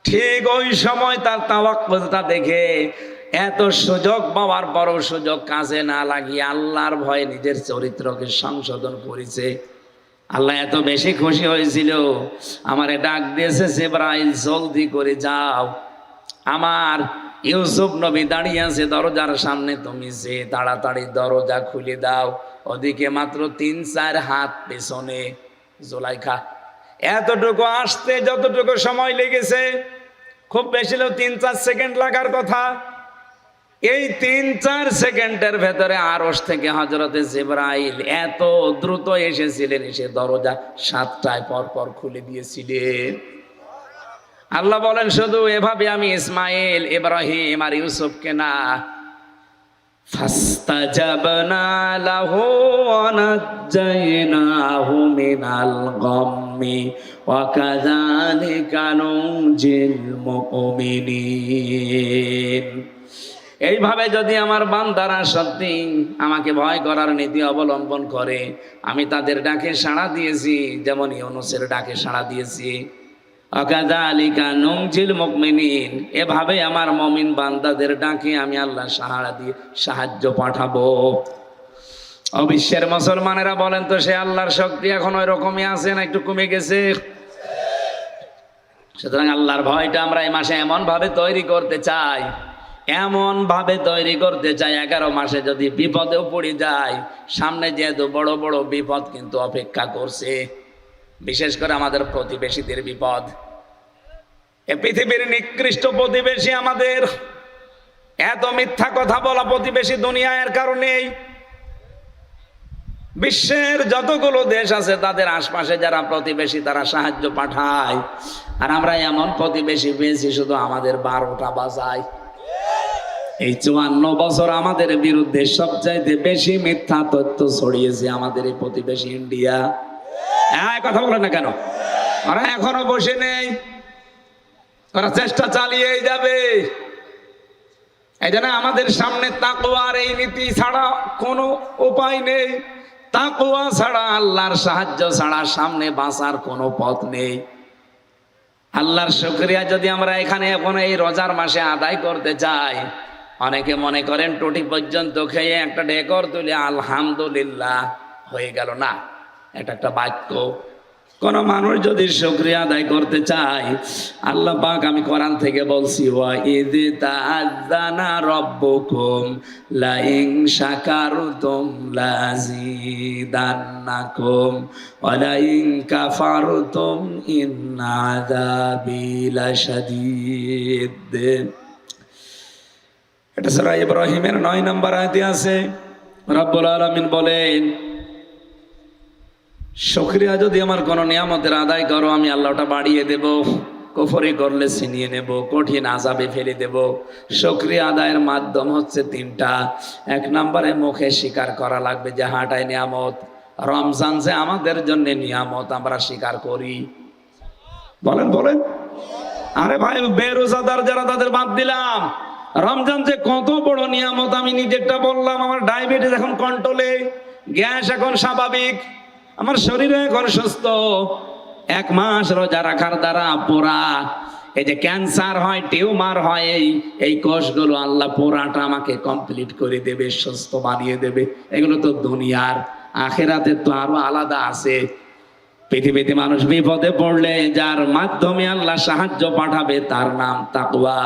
ঠিক ওই সময় তার তাওয়াক্কুলটা দেখে এত সুযোগ পাওয়ার পরও সুযোগ কাজে না লাগিয়ে আল্লাহর ভয়ে নিজের চরিত্রকে সংশোধন করেছে। আল্লাহ এত বেশি খুশি হয়েছিল, আমারে ডাক দিয়েছে, জিবরাইল জলদি করে যাও, আমার ইউসুফ নবী দাঁড়িয়ে আছে দরজার সামনে, তুমি যে তাড়াতাড়ি দরজা খুলে দাও। ওদিকে মাত্র 3-4 হাত পেছনে জুলাইখা। এতটুকু আসতে যতটুকু সময় লেগেছে, খুব বেশি হলেও 3-4 সেকেন্ড লাগার কথা, এই 3-4 সেকেন্ডের ভেতরে আরশ থেকে হযরতে জিবরাইল এত দ্রুত এসেছিলেন, এসে দরজা 7টায় পর পর খুলে দিয়েছিলেন। আল্লাহ বলেন, শুধু এভাবে আমি ইসমাইল, ইব্রাহিম আর ইউসুফকে না, ফাস্তাজাবনা লাহু ওয়া নাজ্জায়নাহু মিনাল গাম্মি ওয়া কাযালিকা নুনজিল মুমিনিন। এইভাবে যদি আমার বান্দারা সত্যি আমাকে ভয় করার নীতি অবলম্বন করে, আমি তাদের ডাকে সাড়া দিয়েছি, যেমন ইউনূসের ডাকে সাড়া দিয়েছি। ওয়াকাযালিকা নুনজিল মুমিনিন, এভাবে আমার মুমিন বান্দাদের ডাকে আমি আল্লাহ সাড়া দিয়ে সাহায্য পাঠাবো। অবিশ্বের মুসলমানেরা বলেন তো, সে আল্লাহর শক্তি এখন ওই রকমই আছে না একটু কমে গেছে? সুতরাং আল্লাহর ভয়টা আমরা এই মাসে এমন ভাবে তৈরি করতে চাই, 11 মাসে যদি বিপদেও পড়ে যায়, সামনে যেহেতু বড় বড় বিপদ কিন্তু অপেক্ষা করছে, বিশেষ করে আমাদের প্রতিবেশীদের বিপদ। এ পৃথিবীর নিকৃষ্ট প্রতিবেশী আমাদের। এত মিথ্যা কথা বলা প্রতিবেশী দুনিয়ার কারণেই। বিশ্বের যতগুলো দেশ আছে তাদের আশপাশে যারা প্রতিবেশী তারা সাহায্য পাঠায়, আর আমরা এমন প্রতিবেশী পেয়েছি শুধু আমাদের 12টা বাজায়। এই 54 বছর আমাদের বিরুদ্ধে সবচাইতে বেশি মিথ্যা তথ্য ছড়িয়েছে আমাদের এই প্রতিবেশী ইন্ডিয়া। হ্যাঁ, কথা বলে না কেন? ওরা এখনো বসে নেই, ওরা চেষ্টা চালিয়েই যাবে। এই জন্য আমাদের সামনে তাকওয়ার এই নীতি ছাড়া কোনো উপায় নেই। তাকওয়া ছাড়া, আল্লাহর সাহায্য ছাড়া সামনে বাঁচার কোনো পথ নেই। আল্লাহর শুকরিয়া যদি আমরা এখানে এখন এই রোজার মাসে আদায় করতে চাই, অনেকে মনে করেন টুটি পর্যন্ত খেয়ে একটা ডেকর তুলে আলহামদুলিল্লাহ হয়ে গেল। না, এটা একটা বাক্য। কোন মানুষ যদি শুকরিয়া আদায় করতে চায়, আল্লাহ পাক, আমি কোরআন থেকে বলছি, ওয়া ইয তাআযানা রাব্বুকুম লা ইন শাকারতুম লাযীদান্নাকুম ওয়া লা ইন কাফারতুম ইন্না আযাবি লাশাদীদ। এটা সূরা ইব্রাহিমের 9 নম্বর আয়াতে আছে। রব্বুল আলামিন বলেন, শুকরিয়া যদি আমার কোন নিয়ামতের আদায় করো, আমি আল্লাহ ওটা বাড়িয়ে দেব। কুফরি করলে ছিনিয়ে নেব, কঠিন আযাবে ফেলে দেব। শুকরিয়া আদায়ের মাধ্যম হচ্ছে 3টা। 1 নম্বরে মুখে স্বীকার করা লাগবে যে হাঁটায় নিয়ামত। রমজান যে আমাদের জন্য নিয়ামত, আমরা স্বীকার করি। বলেন বলেন। আরে ভাই, বেরোজাদার যারা তাদের বাদ দিলাম, রমজান যে কত বড় নিয়ামত আমি নিজেরটা বললাম। আমার ডায়াবেটিস এখন কন্ট্রোলে, গ্যাস এখন স্বাভাবিক, আমার শরীরে এখন সুস্থ। 1 মাস রোজা রাখার দ্বারা পোড়া এই যে ক্যান্সার হয়, টিউমার হয়, এই কোষগুলো আল্লাহ পোড়াটা আমাকে কমপ্লিট করে দেবে, সুস্থ বানিয়ে দেবে। এগুলো তো দুনিয়ার। আখিরাতে তো আরো আলাদা আছে। পৃথিবীতে মানুষ বিপদে পড়লে যার মাধ্যমে আল্লাহ সাহায্য পাঠাবে তার নাম তাকওয়া।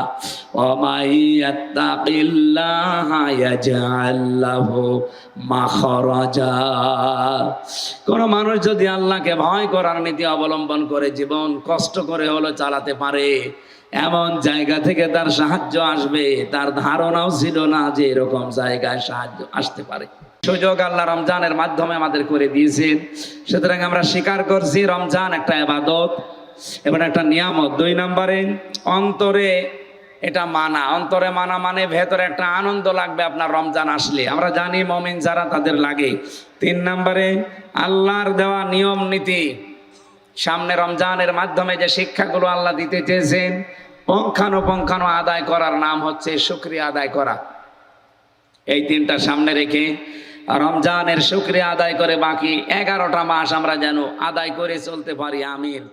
ওয়ামাইয়াত্তাকিল্লাহা ইয়াজআল লাহু মাখরাজা। কোন মানুষ যদি আল্লাহকে ভয় করার নীতি অবলম্বন করে জীবন কষ্ট করে হলো চালাতে পারে, এমন জায়গা থেকে তার সাহায্য আসবে, তার ধারণাও ছিল না যে এরকম জায়গায় সাহায্য আসতে পারে। সুযোগ আল্লাহ রমজানের মাধ্যমে আমাদের করে দিয়েছেন। সুতরাং আমরা স্বীকার করছি রমজান একটা ইবাদত এবং একটা নিয়ামত। 2 নম্বরে অন্তরে এটা মানা। অন্তরে মানা মানে ভেতরে একটা আনন্দ লাগবে আপনার রমজান আসলে। আমরা জানি মুমিন যারা তাদের লাগে। 3 নম্বরে আল্লাহর দেওয়া নিয়ম নীতি। সামনে রমজানের মাধ্যমে যে শিক্ষাগুলো আল্লাহ দিতে চেয়েছেন, পুঙ্খানুপুঙ্খানু আদায় করার নাম হচ্ছে শুকরিয়া আদায় করা। এই 3টা সামনে রেখে রমজানের শুকরিয়া আদায় করে বাকি 11টা মাস আমরা যেন আদায় করে চলতে পারি। আমিন।